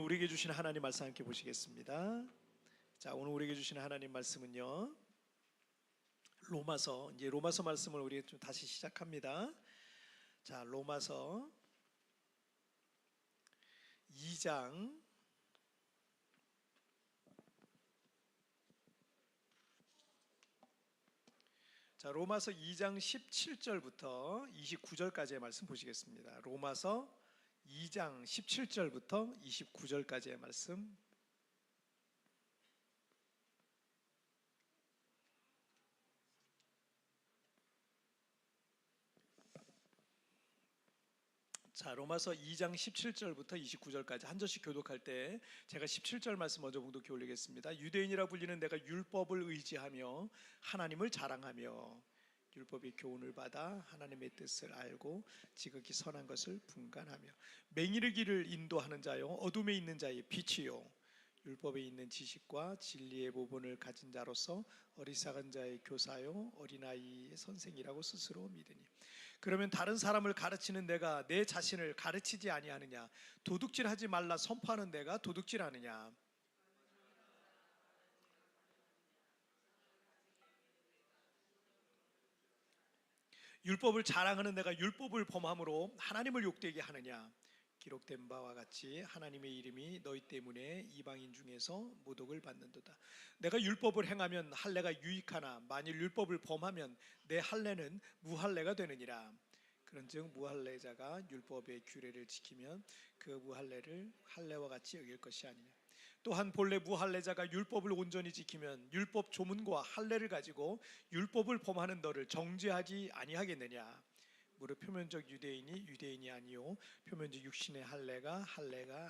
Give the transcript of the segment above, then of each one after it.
우리에게 주신 하나님 말씀 함께 보시겠습니다. 자, 오늘 우리에게 주신 하나님 말씀은요, 로마서 말씀을 우리 좀 다시 시작합니다. 자, 로마서 2장 17절부터 29절까지의 말씀 보시겠습니다. 로마서 2장 17절부터 29절까지의 말씀. 자, 로마서 2장 17절부터 29절까지 한 절씩 교독할 때 제가 17절 말씀 먼저 봉독해 올리겠습니다. 유대인이라 불리는 내가 율법을 의지하며 하나님을 자랑하며 율법의 교훈을 받아 하나님의 뜻을 알고 지극히 선한 것을 분간하며 맹인의 길을 인도하는 자요 어둠에 있는 자의 빛이요 율법에 있는 지식과 진리의 모본을 가진 자로서 어리석은 자의 교사요 어린아이의 선생이라고 스스로 믿으니 그러면 다른 사람을 가르치는 내가 내 자신을 가르치지 아니하느냐? 도둑질하지 말라 선포하는 내가 도둑질하느냐? 율법을 자랑하는 내가 율법을 범함으로 하나님을 욕되게 하느냐? 기록된 바와 같이 하나님의 이름이 너희 때문에 이방인 중에서 모독을 받는도다. 내가 율법을 행하면 할례가 유익하나 만일 율법을 범하면 내 할례는 무할례가 되느니라. 그런즉 무할례자가 율법의 규례를 지키면 그 무할례를 할례와 같이 여길 것이 아니냐. 또한 본래 무할례자가 율법을 온전히 지키면 율법 조문과 할례를 가지고 율법을 범하는 너를 정죄하지 아니하겠느냐. 무릇 표면적 유대인이 유대인이 아니요 표면적 육신의 할례가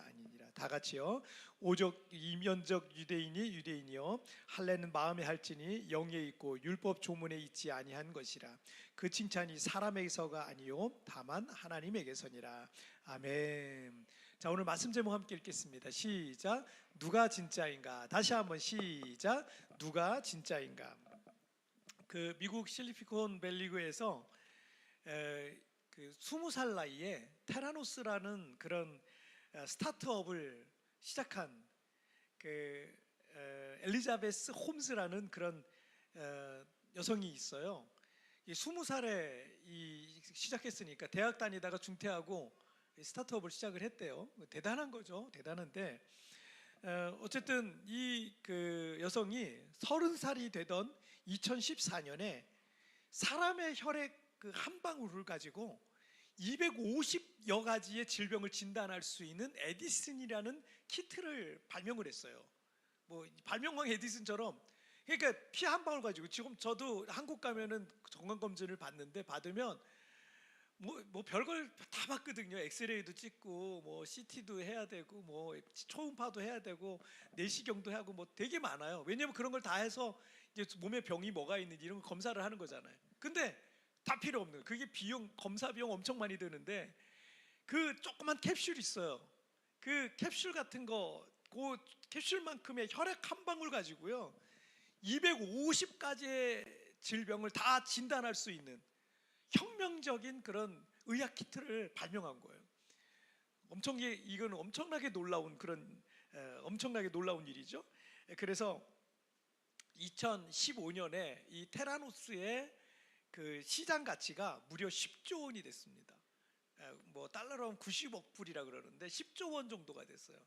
아니니라. 다 같이요. 오적 이면적 유대인이 유대인이요 할례는 마음에 할지니 영에 있고 율법 조문에 있지 아니한 것이라. 그 칭찬이 사람에게서가 아니요 다만 하나님에게서니라. 아멘. 자, 오늘 말씀 제목 함께 읽겠습니다. 시작. 누가 진짜인가? 다시 한번 시작. 누가 진짜인가? 그 미국 실리콘 밸리구에서 그 20살 나이에 테라노스라는 그런 스타트업을 시작한 그 엘리자베스 홈스라는 그런 여성이 있어요. 20살에 시작했으니까 대학 다니다가 중퇴하고 스타트업을 시작을 했대요. 대단한 거죠. 대단한데 어쨌든 이 그 여성이 30살이 되던 2014년에 사람의 혈액 그 한 방울을 가지고 250여 가지의 질병을 진단할 수 있는 에디슨이라는 키트를 발명을 했어요. 뭐 발명왕 에디슨처럼. 그러니까 피 한 방울 가지고 지금 저도 한국 가면은 건강검진을 받으면 뭐 별걸 다 받거든요. 엑스레이도 찍고 뭐 CT도 해야 되고 뭐 초음파도 해야 되고 내시경도 하고 뭐 되게 많아요. 왜냐면 그런 걸 다 해서 이제 몸에 병이 뭐가 있는지 이런 거 검사를 하는 거잖아요. 근데 다 필요 없는 거예요. 그게 검사 비용 엄청 많이 드는데 그 조그만 캡슐 있어요. 그 캡슐 같은 거, 그 캡슐만큼의 혈액 한 방울 가지고요 250가지의 질병을 다 진단할 수 있는 혁명적인 그런 의학 키트를 발명한 거예요. 이건 엄청나게 놀라운 그런 엄청나게 놀라운 일이죠. 그래서 2015년에 이 테라노스의 그 시장 가치가 무려 10조 원이 됐습니다. 뭐 달러로 하면 90억 불이라 그러는데 10조 원 정도가 됐어요.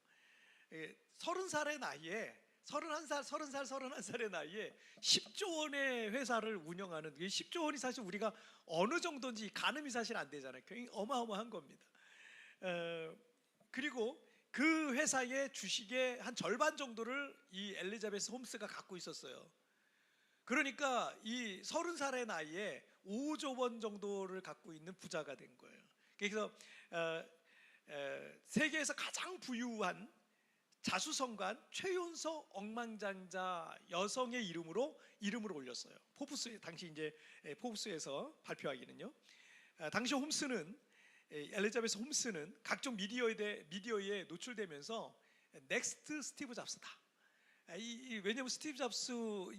30살의 나이에 31살의 나이에 10조 원의 회사를 운영하는, 10조 원이 사실 우리가 어느 정도인지 가늠이 사실 안 되잖아요. 굉장히 어마어마한 겁니다. 그리고 그 회사의 주식의 한 절반 정도를 이 엘리자베스 홈스가 갖고 있었어요. 그러니까 이 30살의 나이에 5조 원 정도를 갖고 있는 부자가 된 거예요. 그래서 세계에서 가장 부유한 자수성가한 최연소 억만장자 여성의 이름으로 올렸어요. 당시 이제 포브스에서 발표하기는요. 당시 엘리자베스 홈스는 각종 미디어에 노출되면서 넥스트 스티브 잡스다. 왜냐면 스티브 잡스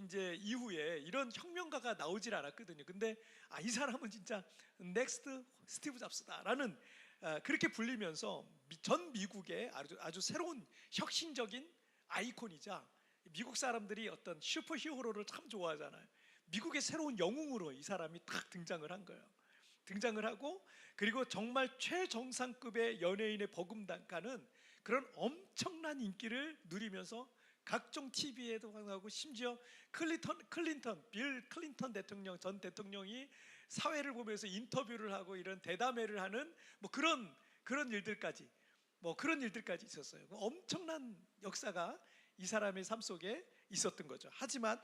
이제 이후에 이런 혁명가가 나오질 않았거든요. 근데 이 사람은 진짜 넥스트 스티브 잡스다라는 그렇게 불리면서 전 미국의 아주 새로운 혁신적인 아이콘이자 미국 사람들이 어떤 슈퍼 히어로를 참 좋아하잖아요. 미국의 새로운 영웅으로 이 사람이 딱 등장을 한 거예요. 등장을 하고 그리고 정말 최정상급의 연예인의 버금가는 그런 엄청난 인기를 누리면서 각종 TV에도 나가고 심지어 빌 클린턴 대통령 전 대통령이 사회를 보면서 인터뷰를 하고 이런 대담회를 하는 뭐 그런 일들까지 있었어요. 엄청난 역사가 이 사람의 삶 속에 있었던 거죠. 하지만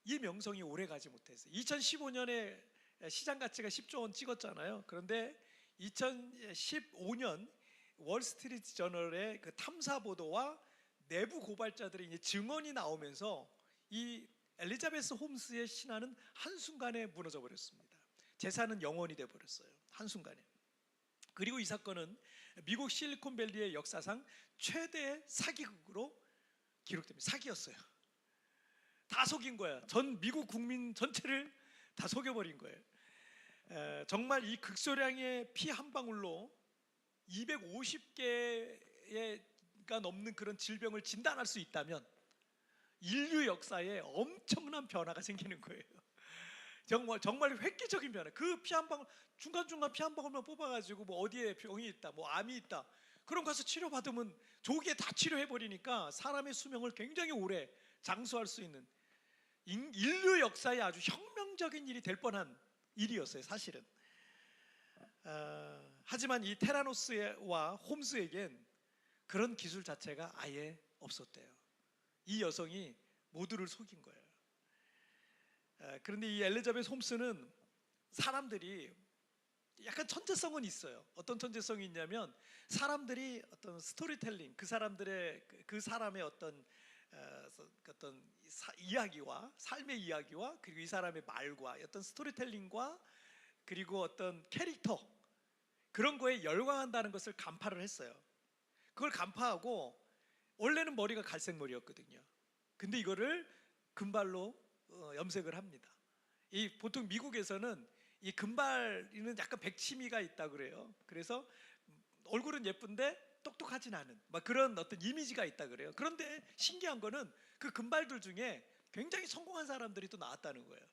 이 명성이 오래 가지 못했어요. 2015년에 시장 가치가 10조 원 찍었잖아요. 그런데 2015년 월스트리트 저널의 그 탐사 보도와 내부 고발자들의 이제 증언이 나오면서 이 엘리자베스 홈스의 신화는 한순간에 무너져 버렸습니다. 재산은 영원이 돼 버렸어요. 한순간에. 그리고 이 사건은 미국 실리콘밸리의 역사상 최대의 사기극으로 기록됩니다. 사기였어요. 다 속인 거야. 전 미국 국민 전체를 다 속여버린 거예요. 정말 이 극소량의 피 한 방울로 250개가 넘는 그런 질병을 진단할 수 있다면 인류 역사에 엄청난 변화가 생기는 거예요. 정말 획기적인 변화. 그 피 한 방울 중간중간 피 한 방울만 뽑아가지고 뭐 어디에 병이 있다, 뭐 암이 있다. 그럼 가서 치료받으면 조기에 다 치료해버리니까 사람의 수명을 굉장히 오래 장수할 수 있는 인류 역사에 아주 혁명적인 일이 될 뻔한 일이었어요, 사실은. 하지만 이 테라노스와 홈스에겐 그런 기술 자체가 아예 없었대요. 이 여성이 모두를 속인 거예요. 그런데 이 엘리자베스 홈스는 사람들이 약간 천재성은 있어요. 어떤 천재성이 있냐면 사람들이 어떤 스토리텔링, 그 사람의 어떤 이야기와 삶의 이야기와 그리고 이 사람의 말과 어떤 스토리텔링과 그리고 어떤 캐릭터 그런 거에 열광한다는 것을 간파를 했어요. 그걸 간파하고 원래는 머리가 갈색 머리였거든요. 근데 이거를 금발로 염색을 합니다. 보통 미국에서는 이 금발에는 약간 백치미가 있다 그래요. 그래서 얼굴은 예쁜데 똑똑하진 않은 막 그런 어떤 이미지가 있다 그래요. 그런데 신기한 거는 그 금발들 중에 굉장히 성공한 사람들이 또 나왔다는 거예요.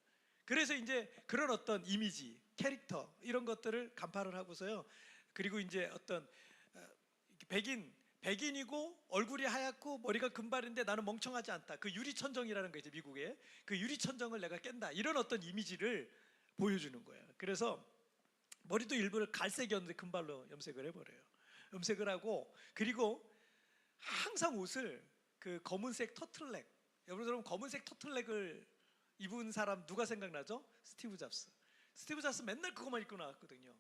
그래서 이제 그런 어떤 이미지, 캐릭터 이런 것들을 간파를 하고서요. 그리고 이제 어떤 백인이고 얼굴이 하얗고 머리가 금발인데 나는 멍청하지 않다. 그 유리천정이라는 거 이제 미국에 그 유리천정을 내가 깬다. 이런 어떤 이미지를 보여주는 거예요. 그래서 머리도 일부러 갈색이었는데 금발로 염색을 해버려요. 염색을 하고 그리고 항상 옷을 그 검은색 터틀넥, 여러분 검은색 터틀넥을 입은 사람 누가 생각나죠? 스티브 잡스. 스티브 잡스 맨날 그거만 입고 나왔거든요.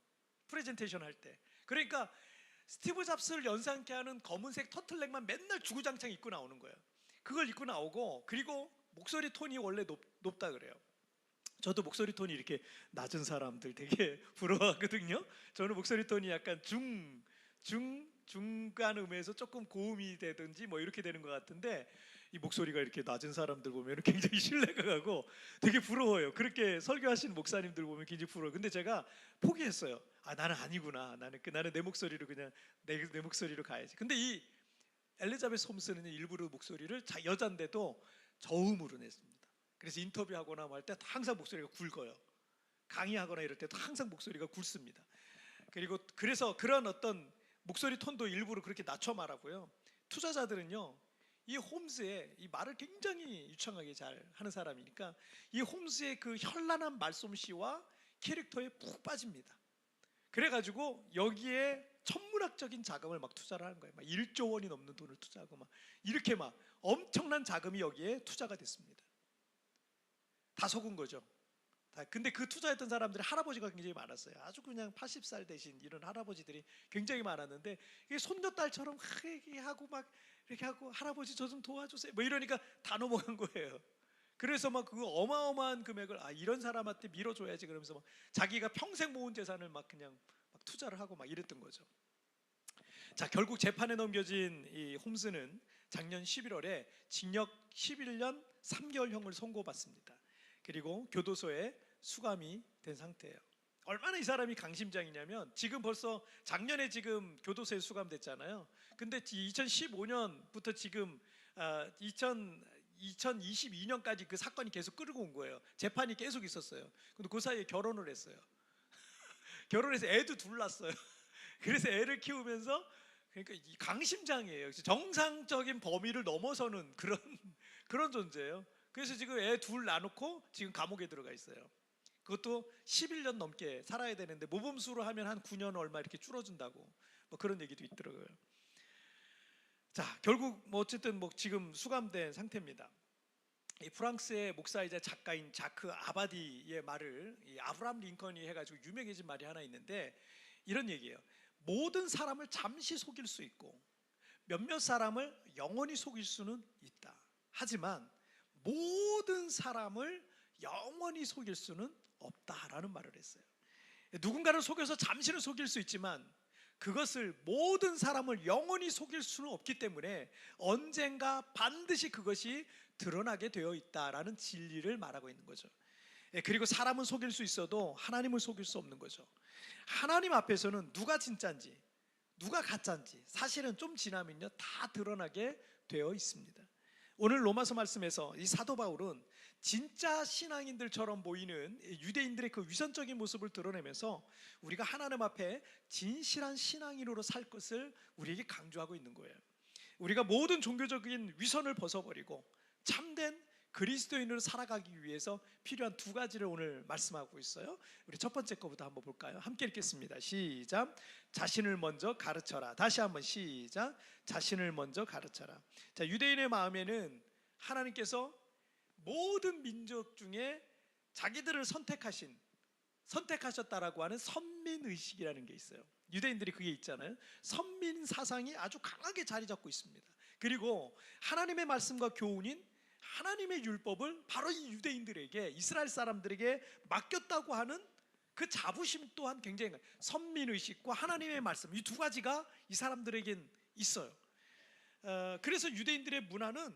프레젠테이션 할 때. 그러니까 스티브 잡스를 연상케 하는 검은색 터틀넥만 맨날 주구장창 입고 나오는 거예요. 그걸 입고 나오고 그리고 목소리 톤이 원래 높다 그래요. 저도 목소리 톤이 이렇게 낮은 사람들 되게 부러워하거든요. 저는 목소리 톤이 약간 중간 음에서 조금 고음이 되든지 뭐 이렇게 되는 것 같은데 이 목소리가 이렇게 낮은 사람들 보면 굉장히 신뢰가 가고 되게 부러워요. 그렇게 설교하시는 목사님들 보면 굉장히 부러워요. 근데 제가 포기했어요. 나는 아니구나. 나는 내 목소리로 그냥 내 목소리로 가야지. 근데 이 엘리자베스 홈스는 일부러 목소리를 여잔데도 저음으로 냈습니다. 그래서 인터뷰하거나 할 때 항상 목소리가 굵어요. 강의하거나 이럴 때도 항상 목소리가 굵습니다. 그래서 그런 어떤 목소리 톤도 일부러 그렇게 낮춰 말하고요. 투자자들은요, 이 홈스의 이 말을 굉장히 유창하게 잘 하는 사람이니까 이 홈스의 그 현란한 말솜씨와 캐릭터에 푹 빠집니다. 그래가지고 여기에 천문학적인 자금을 막 투자를 하는 거예요. 막 1조 원이 넘는 돈을 투자하고 막 이렇게 막 엄청난 자금이 여기에 투자가 됐습니다. 다 속은 거죠. 근데 그 투자했던 사람들이 할아버지가 굉장히 많았어요. 아주 그냥 80살 되신 이런 할아버지들이 굉장히 많았는데 이게 손녀딸처럼 하고 막 이렇게 하고 할아버지 저 좀 도와주세요 뭐 이러니까 다 넘어간 거예요. 그래서 막 그 어마어마한 금액을 이런 사람한테 밀어줘야지 그러면서 막 자기가 평생 모은 재산을 막 그냥 막 투자를 하고 막 이랬던 거죠. 자, 결국 재판에 넘겨진 이 홈스는 작년 11월에 징역 11년 3개월형을 선고받습니다. 그리고 교도소에 수감이 된 상태예요. 얼마나 이 사람이 강심장이냐면 지금 벌써 작년에 지금 교도소에 수감됐잖아요. 근데 2015년부터 지금 2022년까지 그 사건이 계속 끌고 온 거예요. 재판이 계속 있었어요. 근데 그 사이에 결혼을 했어요. 결혼해서 애도 둘 낳았어요. 그래서 애를 키우면서 그러니까 이 강심장이에요. 정상적인 범위를 넘어서는 그런 존재예요. 그래서 지금 애 둘 낳아놓고 지금 감옥에 들어가 있어요. 그것도 11년 넘게 살아야 되는데 모범수로 하면 한 9년 얼마 이렇게 줄어준다고 뭐 그런 얘기도 있더라고요. 자, 결국 뭐 어쨌든 뭐 지금 수감된 상태입니다. 이 프랑스의 목사이자 작가인 자크 아바디의 말을 이 아브라함 링컨이 해가지고 유명해진 말이 하나 있는데 이런 얘기예요. 모든 사람을 잠시 속일 수 있고 몇몇 사람을 영원히 속일 수는 있다. 하지만 모든 사람을 영원히 속일 수는 없다라는 말을 했어요. 누군가를 속여서 잠시는 속일 수 있지만 그것을 모든 사람을 영원히 속일 수는 없기 때문에 언젠가 반드시 그것이 드러나게 되어 있다라는 진리를 말하고 있는 거죠. 그리고 사람은 속일 수 있어도 하나님을 속일 수 없는 거죠. 하나님 앞에서는 누가 진짜인지 누가 가짜인지 사실은 좀 지나면요 다 드러나게 되어 있습니다. 오늘 로마서 말씀에서 이 사도 바울은 진짜 신앙인들처럼 보이는 유대인들의 그 위선적인 모습을 드러내면서 우리가 하나님 앞에 진실한 신앙인으로 살 것을 우리에게 강조하고 있는 거예요. 우리가 모든 종교적인 위선을 벗어버리고 참된 그리스도인으로 살아가기 위해서 필요한 두 가지를 오늘 말씀하고 있어요. 우리 첫 번째 거부터 한번 볼까요? 함께 읽겠습니다. 시작. 자신을 먼저 가르쳐라. 다시 한번 시작. 자신을 먼저 가르쳐라. 자, 유대인의 마음에는 하나님께서 모든 민족 중에 자기들을 선택하셨다라고 하는 선민의식이라는 게 있어요. 유대인들이 그게 있잖아요. 선민 사상이 아주 강하게 자리 잡고 있습니다. 그리고 하나님의 말씀과 교훈인 하나님의 율법을 바로 이 유대인들에게 이스라엘 사람들에게 맡겼다고 하는 그 자부심 또한 굉장히 선민의식과 하나님의 말씀 이 두 가지가 이 사람들에겐 있어요. 그래서 유대인들의 문화는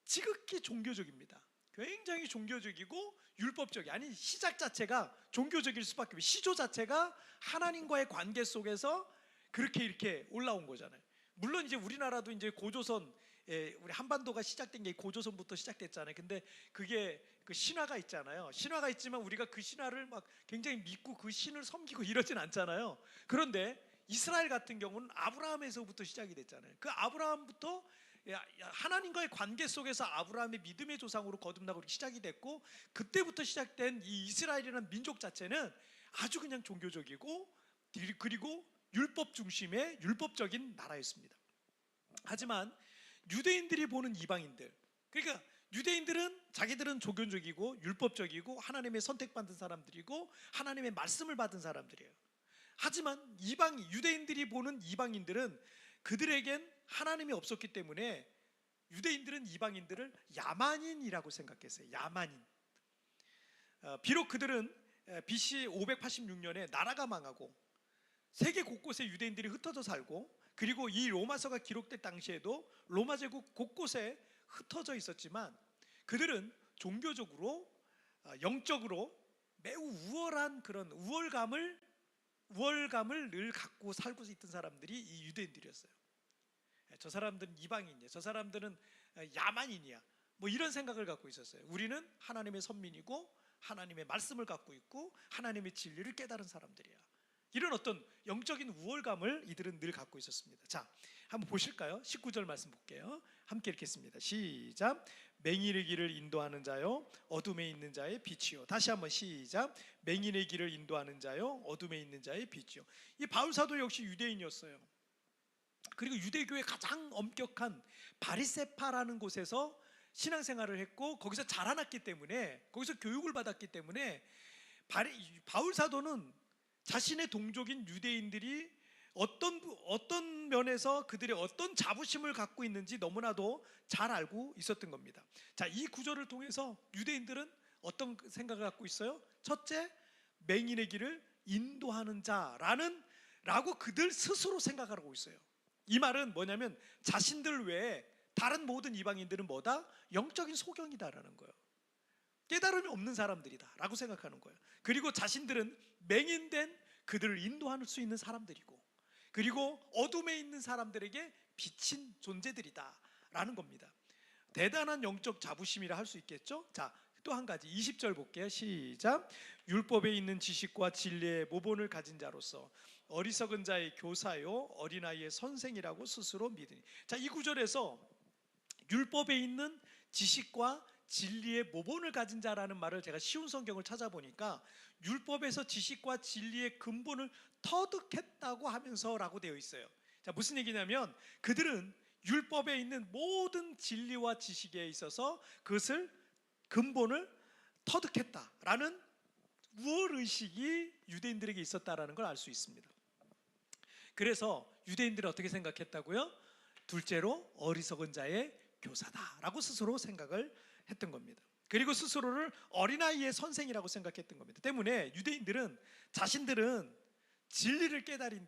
지극히 종교적입니다. 굉장히 종교적이고 율법적이 아니 시작 자체가 종교적일 수밖에 없어요. 시조 자체가 하나님과의 관계 속에서 그렇게 이렇게 올라온 거잖아요. 물론 이제 우리나라도 이제 고조선 우리 한반도가 시작된 게 고조선부터 시작됐잖아요. 근데 그게 그 신화가 있잖아요. 신화가 있지만 우리가 그 신화를 막 굉장히 믿고 그 신을 섬기고 이러진 않잖아요. 그런데 이스라엘 같은 경우는 아브라함에서부터 시작이 됐잖아요. 그 아브라함부터 하나님과의 관계 속에서 아브라함의 믿음의 조상으로 거듭나고 시작이 됐고 그때부터 시작된 이 이스라엘이라는 민족 자체는 아주 그냥 종교적이고 그리고 율법 중심의 율법적인 나라였습니다. 하지만 유대인들이 보는 이방인들 그러니까 유대인들은 자기들은 종교적이고 율법적이고 하나님의 선택받은 사람들이고 하나님의 말씀을 받은 사람들이에요. 하지만 유대인들이 보는 이방인들은 그들에겐 하나님이 없었기 때문에 유대인들은 이방인들을 야만인이라고 생각했어요. 야만인. 비록 그들은 BC 586년에 나라가 망하고 세계 곳곳에 유대인들이 흩어져 살고 그리고 이 로마서가 기록될 당시에도 로마 제국 곳곳에 흩어져 있었지만 그들은 종교적으로 영적으로 매우 우월한 그런 우월감을 늘 갖고 살고 있던 사람들이 이 유대인들이었어요. 저 사람들은 이방인이야. 저 사람들은 야만인이야. 뭐 이런 생각을 갖고 있었어요. 우리는 하나님의 선민이고 하나님의 말씀을 갖고 있고 하나님의 진리를 깨달은 사람들이야. 이런 어떤 영적인 우월감을 이들은 늘 갖고 있었습니다. 자, 한번 보실까요? 19절 말씀 볼게요. 함께 읽겠습니다. 시작. 맹인의 길을 인도하는 자요 어둠에 있는 자의 빛이요. 다시 한번 시작. 맹인의 길을 인도하는 자요 어둠에 있는 자의 빛이요. 이 바울 사도 역시 유대인이었어요. 그리고 유대교의 가장 엄격한 바리새파라는 곳에서 신앙생활을 했고 거기서 자라났기 때문에 거기서 교육을 받았기 때문에 바울 사도는 자신의 동족인 유대인들이 어떤 면에서 그들의 어떤 자부심을 갖고 있는지 너무나도 잘 알고 있었던 겁니다. 자, 이 구절을 통해서 유대인들은 어떤 생각을 갖고 있어요? 첫째, 맹인의 길을 인도하는 자라고 그들 스스로 생각하고 있어요. 이 말은 뭐냐면 자신들 외에 다른 모든 이방인들은 뭐다? 영적인 소경이다라는 거예요. 깨달음이 없는 사람들이다라고 생각하는 거예요. 그리고 자신들은 맹인된 그들을 인도할 수 있는 사람들이고, 그리고 어둠에 있는 사람들에게 비친 존재들이다라는 겁니다. 대단한 영적 자부심이라 할 수 있겠죠. 자, 또 한 가지 20절 볼게요. 시작. 율법에 있는 지식과 진리의 모본을 가진 자로서 어리석은 자의 교사요 어린아이의 선생이라고 스스로 믿으니. 자, 이 구절에서 율법에 있는 지식과 진리의 모본을 가진 자라는 말을 제가 쉬운 성경을 찾아보니까 율법에서 지식과 진리의 근본을 터득했다고 하면서라고 되어 있어요. 자, 무슨 얘기냐면 그들은 율법에 있는 모든 진리와 지식에 있어서 그것을 근본을 터득했다라는 우월의식이 유대인들에게 있었다라는 걸 알 수 있습니다. 그래서 유대인들은 어떻게 생각했다고요? 둘째로 어리석은 자의 교사다라고 스스로 생각을 했던 겁니다. 그리고 스스로를 어린아이의 선생이라고 생각했던 겁니다. 때문에 유대인들은 자신들은 진리를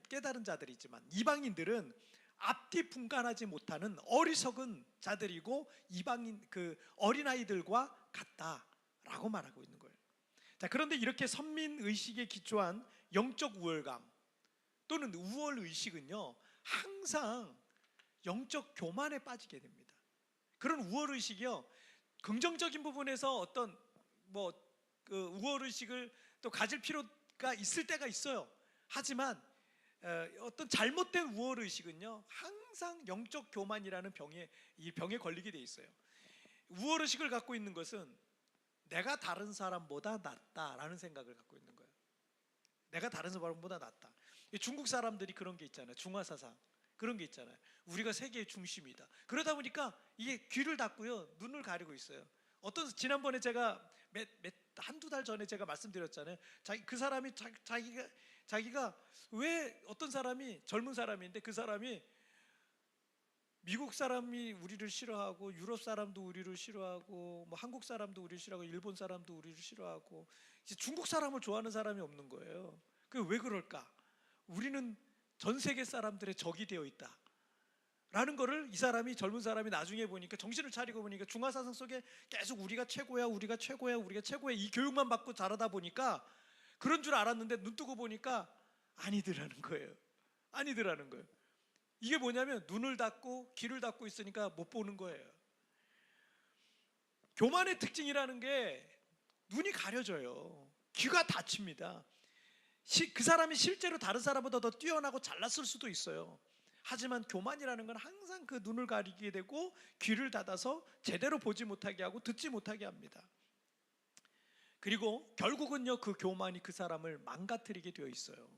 깨달은 자들이지만 이방인들은 앞뒤 분간하지 못하는 어리석은 자들이고 이방인 그 어린아이들과 같다라고 말하고 있는 거예요. 자, 그런데 이렇게 선민의식에 기초한 영적 우월감 또는 우월의식은요 항상 영적 교만에 빠지게 됩니다. 그런 우월의식이요 긍정적인 부분에서 어떤 그 우월의식을 또 가질 필요가 있을 때가 있어요. 하지만 어떤 잘못된 우월의식은요 항상 영적 교만이라는 이 병에 걸리게 돼 있어요. 우월의식을 갖고 있는 것은 내가 다른 사람보다 낫다라는 생각을 갖고 있는 거예요. 내가 다른 사람보다 낫다. 중국 사람들이 그런 게 있잖아요. 중화사상 그런 게 있잖아요. 우리가 세계의 중심이다. 그러다 보니까 이게 귀를 닫고요 눈을 가리고 있어요. 지난번에 제가 한두 달 전에 제가 말씀드렸잖아요. 그 사람이 자기가 왜 어떤 사람이 젊은 사람인데 그 사람이 미국 사람이 우리를 싫어하고 유럽 사람도 우리를 싫어하고 뭐 한국 사람도 우리를 싫어하고 일본 사람도 우리를 싫어하고 중국 사람을 좋아하는 사람이 없는 거예요. 그 왜 그럴까? 우리는 전 세계 사람들의 적이 되어 있다 라는 거를 이 사람이 젊은 사람이 나중에 보니까 정신을 차리고 보니까 중화사상 속에 계속 우리가 최고야 우리가 최고야 우리가 최고야 이 교육만 받고 자라다 보니까 그런 줄 알았는데 눈 뜨고 보니까 아니더라는 거예요. 아니더라는 거예요. 이게 뭐냐면 눈을 닫고 귀를 닫고 있으니까 못 보는 거예요. 교만의 특징이라는 게 눈이 가려져요. 귀가 닫힙니다. 그 사람이 실제로 다른 사람보다 더 뛰어나고 잘났을 수도 있어요. 하지만 교만이라는 건 항상 그 눈을 가리게 되고 귀를 닫아서 제대로 보지 못하게 하고 듣지 못하게 합니다. 그리고 결국은요 그 교만이 그 사람을 망가뜨리게 되어 있어요.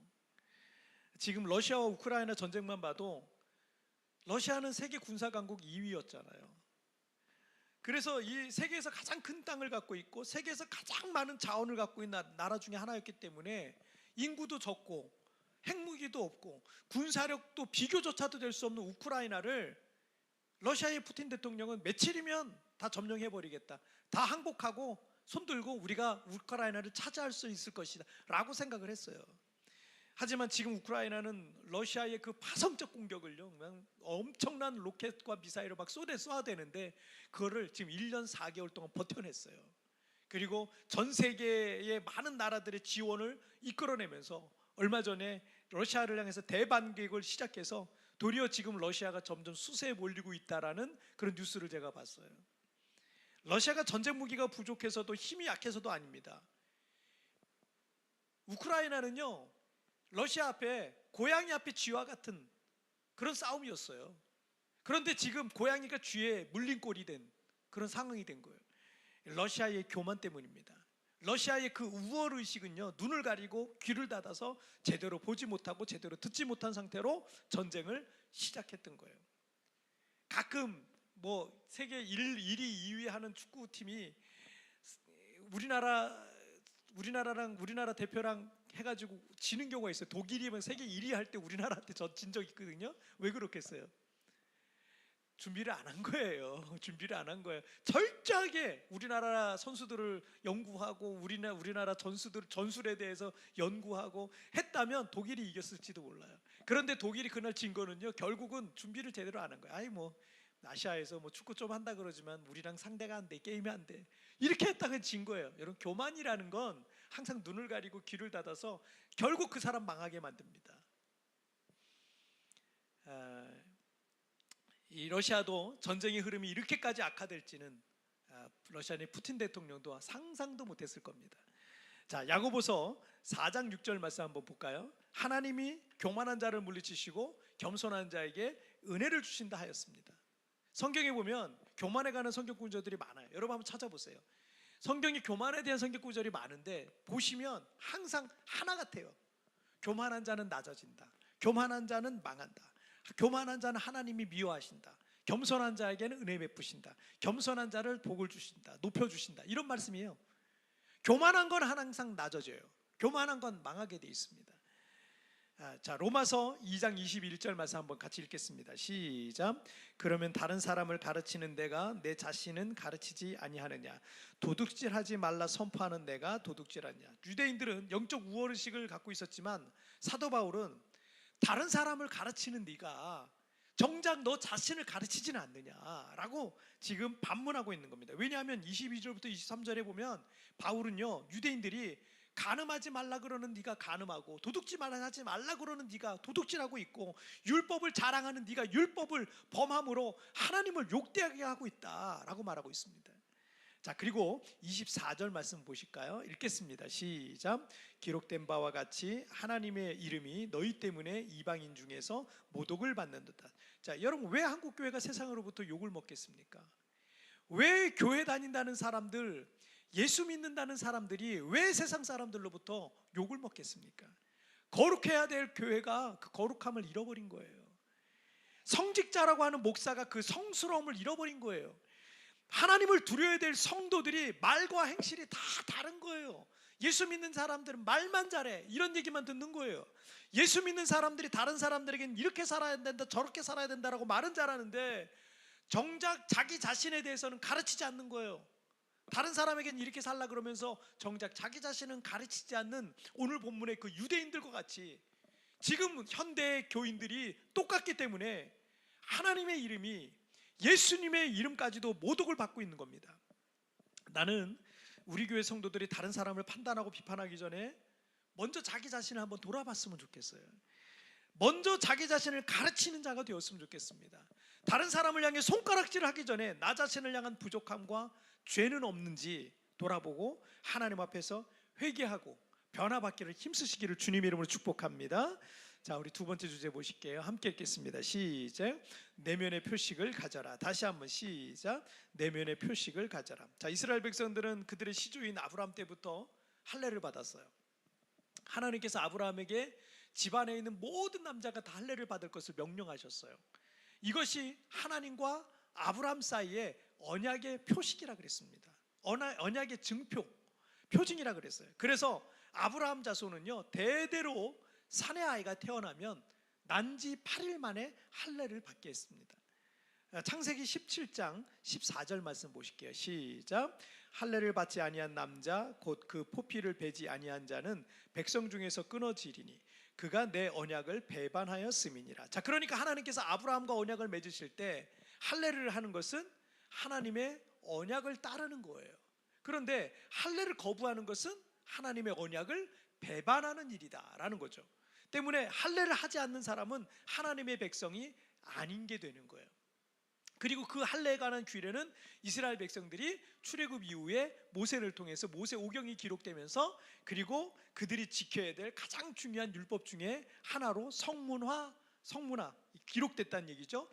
지금 러시아와 우크라이나 전쟁만 봐도 러시아는 세계 군사 강국 2위였잖아요. 그래서 이 세계에서 가장 큰 땅을 갖고 있고 세계에서 가장 많은 자원을 갖고 있는 나라 중에 하나였기 때문에 인구도 적고 핵무기도 없고 군사력도 비교조차도 될 수 없는 우크라이나를 러시아의 푸틴 대통령은 며칠이면 다 점령해버리겠다, 다 항복하고 손들고 우리가 우크라이나를 차지할 수 있을 것이다 라고 생각을 했어요. 하지만 지금 우크라이나는 러시아의 그 파성적 공격을요 그냥 엄청난 로켓과 미사일을 막 쏘아야 되는데 그거를 지금 1년 4개월 동안 버텨냈어요. 그리고 전 세계의 많은 나라들의 지원을 이끌어내면서 얼마 전에 러시아를 향해서 대반격을 시작해서 도리어 지금 러시아가 점점 수세에 몰리고 있다라는 그런 뉴스를 제가 봤어요. 러시아가 전쟁 무기가 부족해서도 힘이 약해서도 아닙니다. 우크라이나는요 러시아 앞에 고양이 앞에 쥐와 같은 그런 싸움이었어요. 그런데 지금 고양이가 쥐에 물린 꼴이 된 그런 상황이 된 거예요. 러시아의 교만 때문입니다. 러시아의 그 우월의식은요 눈을 가리고 귀를 닫아서 제대로 보지 못하고 제대로 듣지 못한 상태로 전쟁을 시작했던 거예요. 가끔 뭐 세계 1위, 2위 하는 축구팀이 우리나라랑 우리나라 대표랑 해가지고 지는 경우가 있어요. 독일이면 세계 1위 할 때 우리나라한테 진 적 있거든요. 왜 그렇겠어요? 준비를 안 한 거예요. 준비를 안 한 거예요. 철저하게 우리나라 선수들을 연구하고 우리나라 전술에 대해서 연구하고 했다면 독일이 이겼을지도 몰라요. 그런데 독일이 그날 진 거는요 결국은 준비를 제대로 안 한 거예요. 아니 뭐 아시아에서 뭐 축구 좀 한다 그러지만 우리랑 상대가 안 돼, 게임이 안 돼, 이렇게 했다가 진 거예요. 여러분, 교만이라는 건 항상 눈을 가리고 귀를 닫아서 결국 그 사람 망하게 만듭니다. 이 러시아도 전쟁의 흐름이 이렇게까지 악화될지는 러시아의 푸틴 대통령도 상상도 못했을 겁니다. 자, 야고보서 4장 6절 말씀 한번 볼까요? 하나님이 교만한 자를 물리치시고 겸손한 자에게 은혜를 주신다 하였습니다. 성경에 보면 교만에 관한 성경 구절들이 많아요. 여러분 한번 찾아보세요. 성경이 교만에 대한 성경 구절이 많은데 보시면 항상 하나 같아요. 교만한 자는 낮아진다. 교만한 자는 망한다. 교만한 자는 하나님이 미워하신다. 겸손한 자에게는 은혜 베푸신다. 겸손한 자를 복을 주신다. 높여주신다. 이런 말씀이에요. 교만한 건 항상 낮아져요. 교만한 건 망하게 돼 있습니다. 자, 로마서 2장 21절 말씀 한번 같이 읽겠습니다. 시작. 그러면 다른 사람을 가르치는 내가 내 자신은 가르치지 아니하느냐? 도둑질하지 말라 선포하는 내가 도둑질하냐? 유대인들은 영적 우월의식을 갖고 있었지만 사도 바울은 다른 사람을 가르치는 네가 정작 너 자신을 가르치지는 않느냐라고 지금 반문하고 있는 겁니다. 왜냐하면 22절부터 23절에 보면 바울은요, 유대인들이 간음하지 말라 그러는 네가 간음하고 도둑질 하지 말라 그러는 네가 도둑질하고 있고 율법을 자랑하는 네가 율법을 범함으로 하나님을 욕되게 하고 있다라고 말하고 있습니다. 자, 그리고 24절 말씀 보실까요? 읽겠습니다. 시작. 기록된 바와 같이 하나님의 이름이 너희 때문에 이방인 중에서 모독을 받는 듯한. 자, 여러분, 왜 한국 교회가 세상으로부터 욕을 먹겠습니까? 왜 교회 다닌다는 사람들, 예수 믿는다는 사람들이 왜 세상 사람들로부터 욕을 먹겠습니까? 거룩해야 될 교회가 그 거룩함을 잃어버린 거예요. 성직자라고 하는 목사가 그 성스러움을 잃어버린 거예요. 하나님을 두려워야 될 성도들이 말과 행실이 다 다른 거예요. 예수 믿는 사람들은 말만 잘해, 이런 얘기만 듣는 거예요. 예수 믿는 사람들이 다른 사람들에게는 이렇게 살아야 된다, 저렇게 살아야 된다라고 말은 잘하는데 정작 자기 자신에 대해서는 가르치지 않는 거예요. 다른 사람에게는 이렇게 살라 그러면서 정작 자기 자신은 가르치지 않는 오늘 본문의 그 유대인들과 같이 지금 현대 교인들이 똑같기 때문에 하나님의 이름이, 예수님의 이름까지도 모독을 받고 있는 겁니다. 나는 우리 교회 성도들이 다른 사람을 판단하고 비판하기 전에 먼저 자기 자신을 한번 돌아봤으면 좋겠어요. 먼저 자기 자신을 가르치는 자가 되었으면 좋겠습니다. 다른 사람을 향해 손가락질을 하기 전에 나 자신을 향한 부족함과 죄는 없는지 돌아보고 하나님 앞에서 회개하고 변화받기를 힘쓰시기를 주님의 이름으로 축복합니다. 자, 우리 두 번째 주제 보실게요. 함께 읽겠습니다. 시작. 내면의 표식을 가져라. 다시 한번 시작. 내면의 표식을 가져라. 자, 이스라엘 백성들은 그들의 시주인 아브라함 때부터 할례를 받았어요. 하나님께서 아브라함에게 집안에 있는 모든 남자가 다 할례를 받을 것을 명령하셨어요. 이것이 하나님과 아브라함 사이의 언약의 표식이라 그랬습니다. 언약의 증표, 표징이라 그랬어요. 그래서 아브라함 자손은요, 대대로 사내 아이가 태어나면 난지 8일 만에 할례를 받게 했습니다. 창세기 17장 14절 말씀 보실게요. 시작. 할례를 받지 아니한 남자 곧 그 포피를 베지 아니한 자는 백성 중에서 끊어지리니 그가 내 언약을 배반하였음이니라. 자, 그러니까 하나님께서 아브라함과 언약을 맺으실 때 할례를 하는 것은 하나님의 언약을 따르는 거예요. 그런데 할례를 거부하는 것은 하나님의 언약을 배반하는 일이다라는 거죠. 때문에 할례를 하지 않는 사람은 하나님의 백성이 아닌 게 되는 거예요. 그리고 그 할례에 관한 규례는 이스라엘 백성들이 출애굽 이후에 모세를 통해서 모세 오경이 기록되면서 그리고 그들이 지켜야 될 가장 중요한 율법 중에 하나로 성문화 기록됐다는 얘기죠.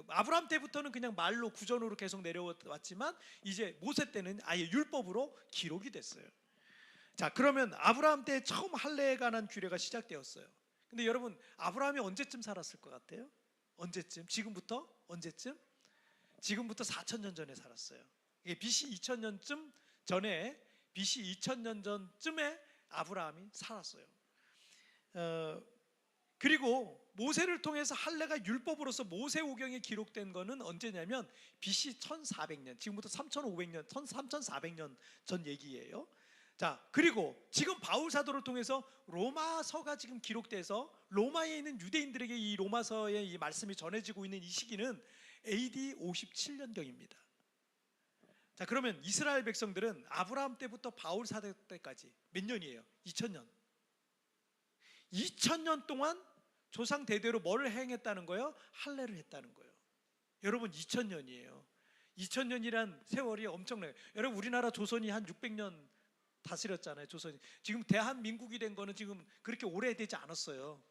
아브라함 때부터는 그냥 말로 구전으로 계속 내려왔지만 이제 모세 때는 아예 율법으로 기록이 됐어요. 자, 그러면 아브라함 때 처음 할례에 관한 규례가 시작되었어요. 근데 여러분, 아브라함이 언제쯤 살았을 것 같아요? 언제쯤? 지금부터? 언제쯤? 지금부터 4,000년 전에 살았어요. BC 2000년쯤 전에, BC 2000년 전쯤에 아브라함이 살았어요. 그리고 모세를 통해서 할례가 율법으로서 모세오경에 기록된 거는 언제냐면 BC 1400년, 지금부터 3500년, 3400년 전 얘기예요. 자, 그리고 지금 바울 사도를 통해서 로마서가 지금 기록돼서 로마에 있는 유대인들에게 이 로마서의 이 말씀이 전해지고 있는 이 시기는 AD 57년경입니다. 자, 그러면 이스라엘 백성들은 아브라함 때부터 바울 사도 때까지 몇 년이에요? 2000년. 2000년 동안 조상 대대로 뭐를 행했다는 거예요? 할례를 했다는 거예요. 여러분, 2000년이에요. 2000년이란 세월이 엄청나요. 여러분, 우리나라 조선이 한 600년 다스렸잖아요. 조선이. 지금 대한민국이 된 거는 지금 그렇게 오래되지 않았어요.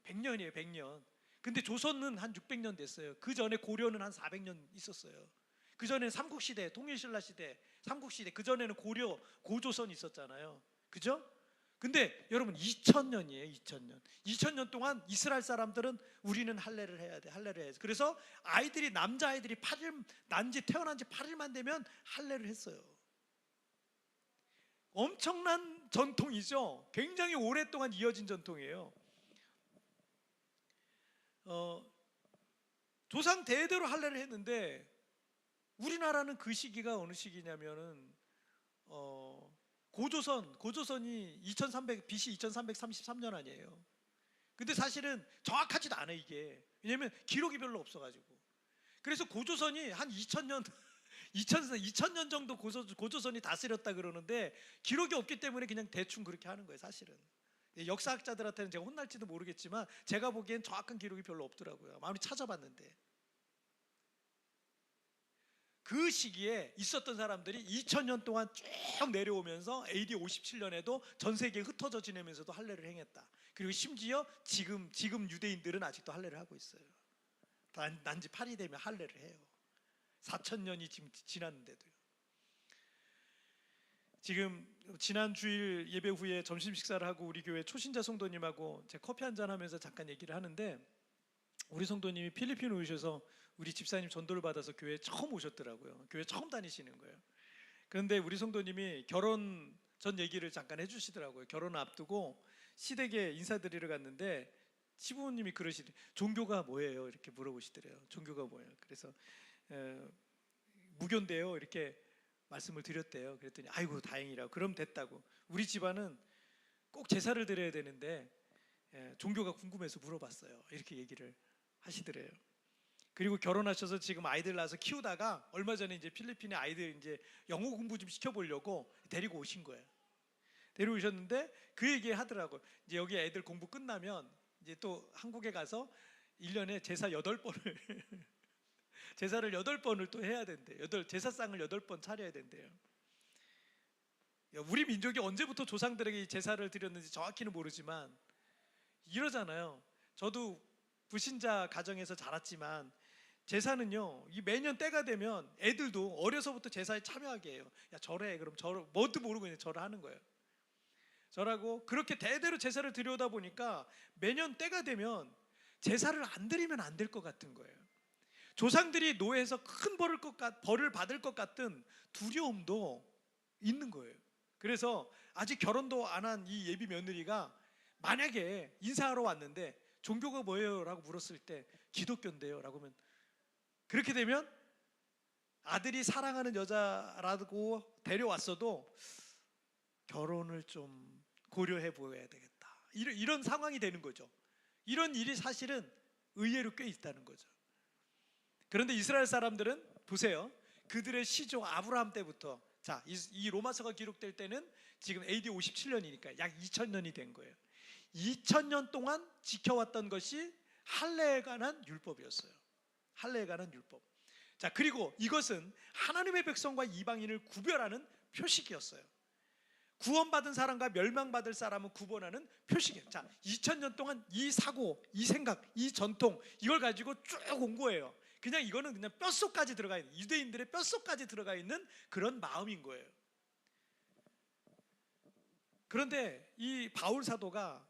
100년이에요, 100년. 근데 조선은 한 600년 됐어요. 그 전에 고려는 한 400년 있었어요. 그 전에는 삼국시대, 통일신라 시대, 삼국시대, 그 전에는 고려, 고조선이 있었잖아요. 그죠? 근데 여러분, 2000년이에요. 2000년. 2000년 동안 이스라엘 사람들은 우리는 할례를 해야 돼. 할례를 해야지. 그래서 아이들이, 남자아이들이 8일, 태어난 지 8일만 되면 할례를 했어요. 엄청난 전통이죠. 굉장히 오랫동안 이어진 전통이에요. 조상 대대로 할례를 했는데 우리나라는 그 시기가 어느 시기냐면은 고조선이 2300 BC 2333년 아니에요. 근데 사실은 정확하지도 않아 이게. 왜냐면 기록이 별로 없어가지고. 그래서 고조선이 한 2000년 정도 고조선이 다스렸다 그러는데 기록이 없기 때문에 그냥 대충 그렇게 하는 거예요, 사실은. 역사학자들한테는 제가 혼날지도 모르겠지만 제가 보기엔 정확한 기록이 별로 없더라고요. 아무리 찾아봤는데. 그 시기에 있었던 사람들이 2000년 동안 쭉 내려오면서 AD 57년에도 전 세계에 흩어져 지내면서도 할례를 행했다. 그리고 심지어 지금 유대인들은 아직도 할례를 하고 있어요. 난지 8이 되면 할례를 해요. 4000년이 지금 지났는데도요. 지금 지난 주일 예배 후에 점심 식사를 하고 우리 교회 초신자 성도님하고 제 커피 한잔 하면서 잠깐 얘기를 하는데, 우리 성도님이 필리핀에 오셔서 우리 집사님 전도를 받아서 교회에 처음 오셨더라고요. 교회 처음 다니시는 거예요. 그런데 우리 성도님이 결혼 전 얘기를 잠깐 해주시더라고요. 결혼을 앞두고 시댁에 인사드리러 갔는데 시부모님이 그러시더래요. 종교가 뭐예요? 이렇게 물어보시더래요. 종교가 뭐예요? 그래서 무교인데요, 이렇게 말씀을 드렸대요. 그랬더니 아이고 다행이라고. 그럼 됐다고. 우리 집안은 꼭 제사를 드려야 되는데 종교가 궁금해서 물어봤어요. 이렇게 얘기를 하시더래요. 그리고 결혼하셔서 지금 아이들 낳아서 키우다가 얼마 전에 이제 필리핀에 아이들 이제 영어 공부 좀 시켜보려고 데리고 오신 거예요. 데려오셨는데 그 얘기 하더라고요. 이제 여기 애들 공부 끝나면 이제 또 한국에 가서 1년에 제사 8번을 제사를 8번을 또 해야 된대요. 제사상을 8번 차려야 된대요. 우리 민족이 언제부터 조상들에게 이 제사를 드렸는지 정확히는 모르지만 이러잖아요. 저도 불신자 가정에서 자랐지만 제사는요, 이 매년 때가 되면 애들도 어려서부터 제사에 참여하게 해요. 야 절해. 그럼 뭣도 모르고 그냥 절하는 거예요. 절하고 그렇게 대대로 제사를 드려오다 보니까 매년 때가 되면 제사를 안 드리면 안 될 것 같은 거예요. 조상들이 노예에서 큰 벌을 받을 것 같은 두려움도 있는 거예요. 그래서 아직 결혼도 안 한 이 예비 며느리가 만약에 인사하러 왔는데 종교가 뭐예요? 라고 물었을 때 기독교인데요 라고 하면, 그렇게 되면 아들이 사랑하는 여자라고 데려왔어도 결혼을 좀 고려해 보여야 되겠다, 이런 상황이 되는 거죠. 이런 일이 사실은 의외로 꽤 있다는 거죠. 그런데 이스라엘 사람들은 보세요. 그들의 시조 아브라함 때부터, 자, 이 로마서가 기록될 때는 지금 AD 57년이니까 약 2000년이 된 거예요. 2000년 동안 지켜왔던 것이 할례에 관한 율법이었어요. 할례에 관한 율법. 자, 그리고 이것은 하나님의 백성과 이방인을 구별하는 표식이었어요. 구원받은 사람과 멸망받을 사람은 구분하는 표식이에요. 자, 2000년 동안 이 사고, 이 생각, 이 전통, 이걸 가지고 쭉 온 거예요. 이거는 그냥 뼛속까지 들어가 있는, 유대인들의 뼛속까지 들어가 있는 그런 마음인 거예요. 그런데 이 바울 사도가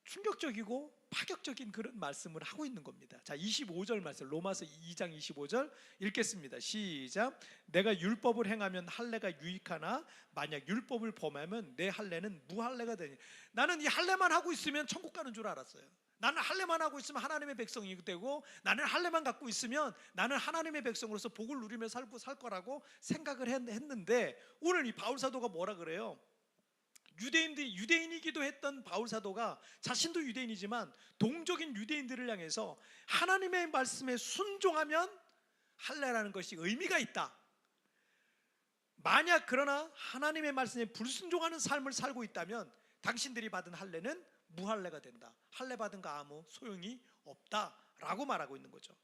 충격적이고 파격적인 그런 말씀을 하고 있는 겁니다. 자, 25절 말씀, 로마서 2장 25절 읽겠습니다. 시작. 내가 율법을 행하면 할례가 유익하나 만약 율법을 범하면 내 할례는 무할례가 되니. 나는 이 할례만 하고 있으면 천국 가는 줄 알았어요. 나는 할례만 하고 있으면 하나님의 백성이 되고, 나는 할례만 갖고 있으면 나는 하나님의 백성으로서 복을 누리며 살 거라고 생각을 했는데, 오늘 이 바울 사도가 뭐라 그래요? 유대인이기도 했던 바울 사도가 자신도 유대인이지만 동족인 유대인들을 향해서 하나님의 말씀에 순종하면 할례라는 것이 의미가 있다. 만약 그러나 하나님의 말씀에 불순종하는 삶을 살고 있다면 당신들이 받은 할례는 무할례가 된다. 할례 받은 거 아무 소용이 없다라고 말하고 있는 거죠.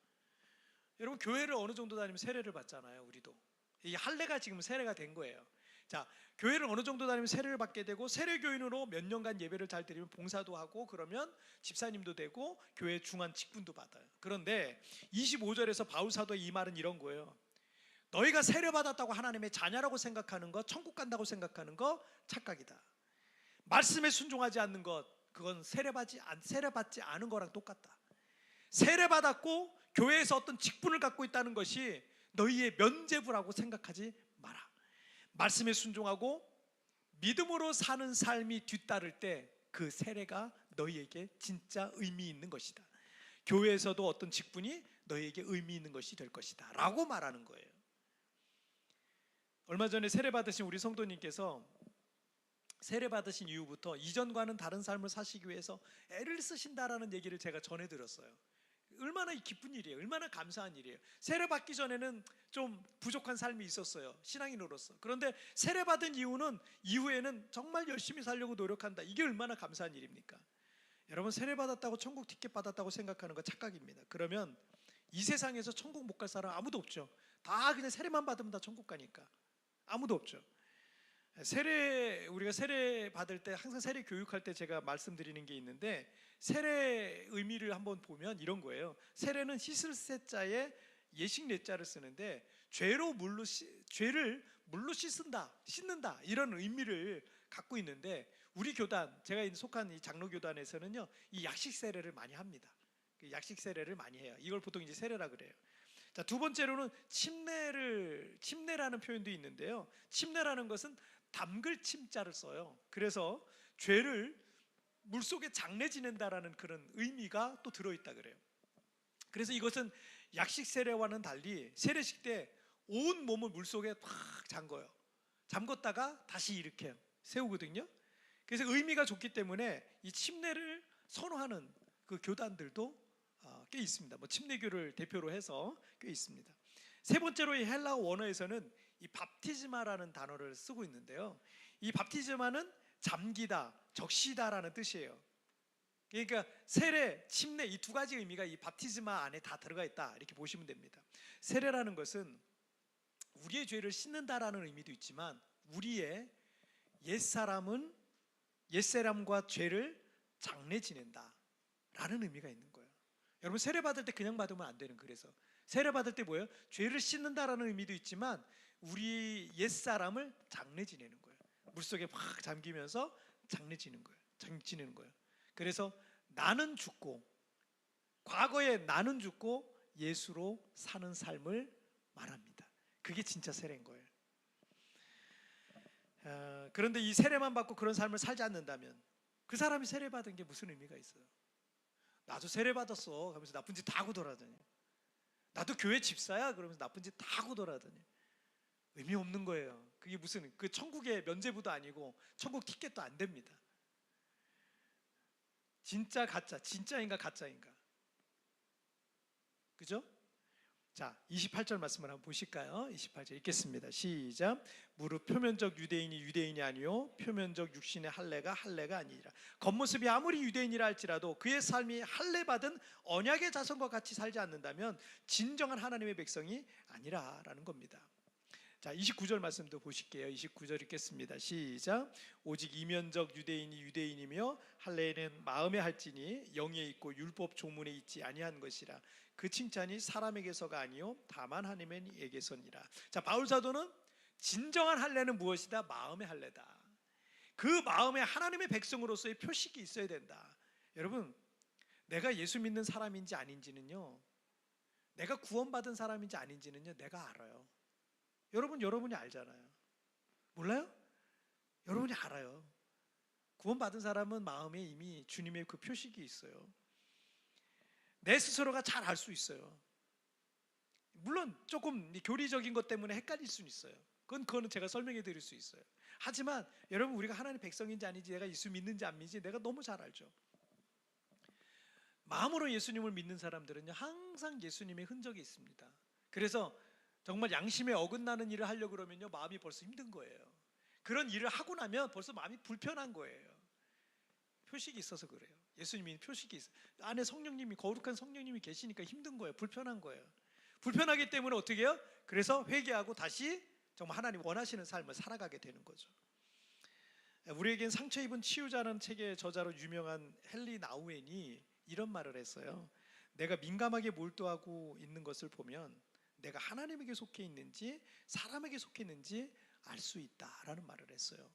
여러분, 교회를 어느 정도 다니면 세례를 받잖아요. 우리도 이 할례가 지금 세례가 된 거예요. 자, 교회를 어느 정도 다니면 세례를 받게 되고, 세례교인으로 몇 년간 예배를 잘 드리면 봉사도 하고, 그러면 집사님도 되고 교회 중한 직분도 받아요. 그런데 25절에서 바울 사도의 이 말은 이런 거예요. 너희가 세례 받았다고 하나님의 자녀라고 생각하는 것, 천국 간다고 생각하는 것 착각이다. 말씀에 순종하지 않는 것, 그건 세례받지 않은 거랑 똑같다. 세례받았고 교회에서 어떤 직분을 갖고 있다는 것이 너희의 면죄부라고 생각하지 마라. 말씀에 순종하고 믿음으로 사는 삶이 뒤따를 때 그 세례가 너희에게 진짜 의미 있는 것이다. 교회에서도 어떤 직분이 너희에게 의미 있는 것이 될 것이다 라고 말하는 거예요. 얼마 전에 세례 받으신 우리 성도님께서 세례 받으신 이후부터 이전과는 다른 삶을 사시기 위해서 애를 쓰신다라는 얘기를 제가 전해 들었어요. 얼마나 기쁜 일이에요. 얼마나 감사한 일이에요. 세례 받기 전에는 좀 부족한 삶이 있었어요. 신앙인으로서. 그런데 세례 받은 이후에는 정말 열심히 살려고 노력한다. 이게 얼마나 감사한 일입니까? 여러분, 세례 받았다고 천국 티켓 받았다고 생각하는 거 착각입니다. 그러면 이 세상에서 천국 못 갈 사람 아무도 없죠. 다 그냥 세례만 받으면 다 천국 가니까. 아무도 없죠. 우리가 세례 받을 때, 항상 세례 교육할 때 제가 말씀드리는 게 있는데, 세례 의미를 한번 보면 이런 거예요. 세례는 씻을 세자에 예식 례자를 쓰는데, 죄를 물로 씻는다 이런 의미를 갖고 있는데, 우리 교단, 제가 속한 이 장로 교단에서는요, 이 약식 세례를 많이 합니다. 약식 세례를 많이 해요. 이걸 보통 이제 세례라 그래요. 자, 두 번째로는 침례라는 표현도 있는데요. 침례라는 것은 담글 침자를 써요. 그래서 죄를 물속에 장례 지낸다라는 그런 의미가 또 들어있다 그래요. 그래서 이것은 약식 세례와는 달리 세례식 때 온 몸을 물속에 탁 잠궈요. 잠궜다가 다시 이렇게 세우거든요. 그래서 의미가 좋기 때문에 이 침례를 선호하는 그 교단들도 꽤 있습니다. 뭐 침례교를 대표로 해서 꽤 있습니다. 세 번째로 이 헬라어 원어에서는 이 밥티즈마라는 단어를 쓰고 있는데요. 이 밥티즈마는 잠기다, 적시다라는 뜻이에요. 그러니까 세례, 침례 이 두 가지 의미가 이 밥티즈마 안에 다 들어가 있다 이렇게 보시면 됩니다. 세례라는 것은 우리의 죄를 씻는다라는 의미도 있지만, 우리의 옛사람과 죄를 장례 지낸다라는 의미가 있는 거예요. 여러분, 세례 받을 때 그냥 받으면 안 되는, 그래서 세례 받을 때 뭐예요? 죄를 씻는다라는 의미도 있지만 우리 옛사람을 장례 지내는 거예요. 물속에 막 잠기면서 장례 지내는 거예요. 그래서 나는 죽고, 과거에 나는 죽고 예수로 사는 삶을 말합니다. 그게 진짜 세례인 거예요. 그런데 이 세례만 받고 그런 삶을 살지 않는다면 그 사람이 세례 받은 게 무슨 의미가 있어요? 나도 세례 받았어 하면서 나쁜 짓 다 하고 돌아다녀. 나도 교회 집사야 그러면서 나쁜 짓 다 하고 돌아다녀. 의미 없는 거예요. 그게 무슨 그 천국의 면죄부도 아니고 천국 티켓도 안 됩니다. 진짜 가짜, 진짜인가 가짜인가? 그죠? 자, 28절 말씀을 한번 보실까요? 28절 읽겠습니다. 시작. 무릇 표면적 유대인이 유대인이 아니요 표면적 육신의 할례가 아니라, 겉모습이 아무리 유대인이라 할지라도 그의 삶이 할례 받은 언약의 자손과 같이 살지 않는다면 진정한 하나님의 백성이 아니라라는 겁니다. 자, 29절 말씀도 보실게요. 29절 읽겠습니다. 시작. 오직 이면적 유대인이 유대인이며 할례는 마음에 할지니 영에 있고 율법 조문에 있지 아니한 것이라. 그 칭찬이 사람에게서가 아니요 다만 하나님에게서니라. 자, 바울 사도는 진정한 할례는 무엇이다? 마음의 할례다. 그 마음에 하나님의 백성으로서의 표식이 있어야 된다. 여러분, 내가 예수 믿는 사람인지 아닌지는요, 내가 구원받은 사람인지 아닌지는요, 내가 알아요. 여러분이 알잖아요. 몰라요? 여러분이 알아요. 구원받은 사람은 마음에 이미 주님의 그 표식이 있어요. 내 스스로가 잘 알 수 있어요. 물론 조금 교리적인 것 때문에 헷갈릴 수는 있어요. 그거는 제가 설명해 드릴 수 있어요. 하지만 여러분, 우리가 하나님의 백성인지 아닌지, 내가 예수 믿는지 안 믿는지 내가 너무 잘 알죠. 마음으로 예수님을 믿는 사람들은요, 항상 예수님의 흔적이 있습니다. 그래서 정말 양심에 어긋나는 일을 하려고 그러면요, 마음이 벌써 힘든 거예요. 그런 일을 하고 나면 벌써 마음이 불편한 거예요. 표식이 있어서 그래요. 예수님이 표식이 있어요. 안에 성령님이, 거룩한 성령님이 계시니까 힘든 거예요. 불편한 거예요. 불편하기 때문에 어떻게 해요? 그래서 회개하고 다시 정말 하나님 원하시는 삶을 살아가게 되는 거죠. 우리에겐 상처 입은 치유자라는 책의 저자로 유명한 헨리 나우엔이 이런 말을 했어요. 내가 민감하게 몰두하고 있는 것을 보면 내가 하나님에게 속해 있는지 사람에게 속해 있는지 알 수 있다라는 말을 했어요.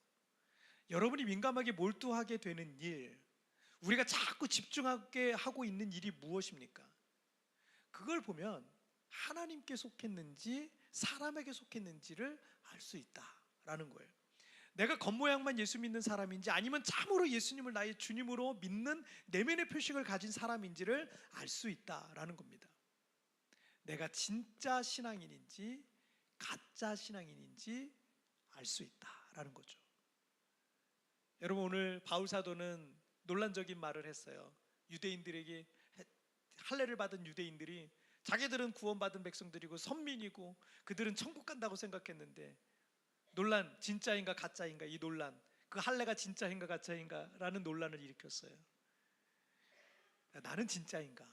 여러분이 민감하게 몰두하게 되는 일, 우리가 자꾸 집중하게 하고 있는 일이 무엇입니까? 그걸 보면 하나님께 속했는지 사람에게 속했는지를 알 수 있다라는 거예요. 내가 겉모양만 예수 믿는 사람인지 아니면 참으로 예수님을 나의 주님으로 믿는 내면의 표식을 가진 사람인지를 알 수 있다라는 겁니다. 내가 진짜 신앙인인지 가짜 신앙인인지 알 수 있다라는 거죠. 여러분, 오늘 바울 사도는 논란적인 말을 했어요. 유대인들에게, 할례를 받은 유대인들이 자기들은 구원받은 백성들이고 선민이고 그들은 천국 간다고 생각했는데, 논란, 진짜인가 가짜인가, 이 논란, 그 할례가 진짜인가 가짜인가 라는 논란을 일으켰어요. 나는 진짜인가?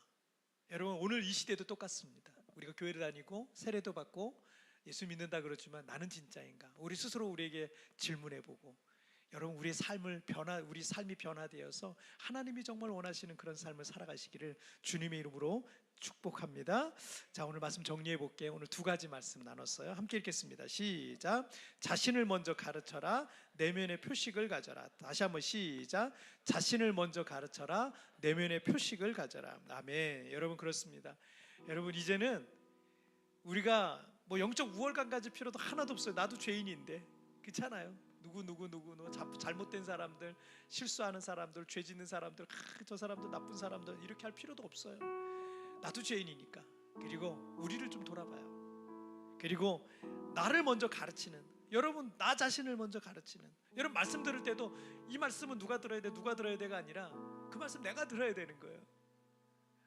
여러분, 오늘 이 시대도 똑같습니다. 우리가 교회를 다니고 세례도 받고 예수 믿는다 그러지만 나는 진짜인가? 우리 스스로 우리에게 질문해보고, 여러분, 우리 삶이 변화되어서 하나님이 정말 원하시는 그런 삶을 살아가시기를 주님의 이름으로 축복합니다. 자, 오늘 말씀 정리해 볼게요. 오늘 두 가지 말씀 나눴어요. 함께 읽겠습니다. 시작. 자신을 먼저 가르쳐라. 내면의 표식을 가져라. 다시 한번 시작. 자신을 먼저 가르쳐라. 내면의 표식을 가져라. 아멘. 여러분, 그렇습니다. 여러분, 이제는 우리가 뭐 영적 우월감 가질 필요도 하나도 없어요. 나도 죄인인데, 그렇잖아요. 누구 잘못된 사람들, 실수하는 사람들, 죄 짓는 사람들, 저 사람들 나쁜 사람들, 이렇게 할 필요도 없어요. 나도 죄인이니까. 그리고 우리를 좀 돌아봐요. 그리고 나를 먼저 가르치는, 여러분, 나 자신을 먼저 가르치는, 여러분, 말씀 들을 때도 이 말씀은 누가 들어야 돼, 누가 들어야 돼가 아니라 그 말씀 내가 들어야 되는 거예요.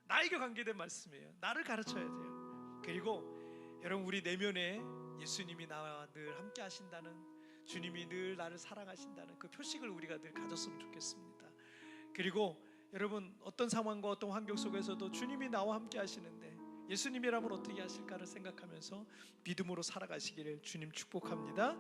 나에게 관계된 말씀이에요. 나를 가르쳐야 돼요. 그리고 여러분, 우리 내면에 예수님이 나와 늘 함께 하신다는, 주님이 늘 나를 사랑하신다는 그 표식을 우리가 늘 가졌으면 좋겠습니다. 그리고 여러분, 어떤 상황과 어떤 환경 속에서도 주님이 나와 함께 하시는데 예수님이라면 어떻게 하실까를 생각하면서 믿음으로 살아가시기를 주님 축복합니다.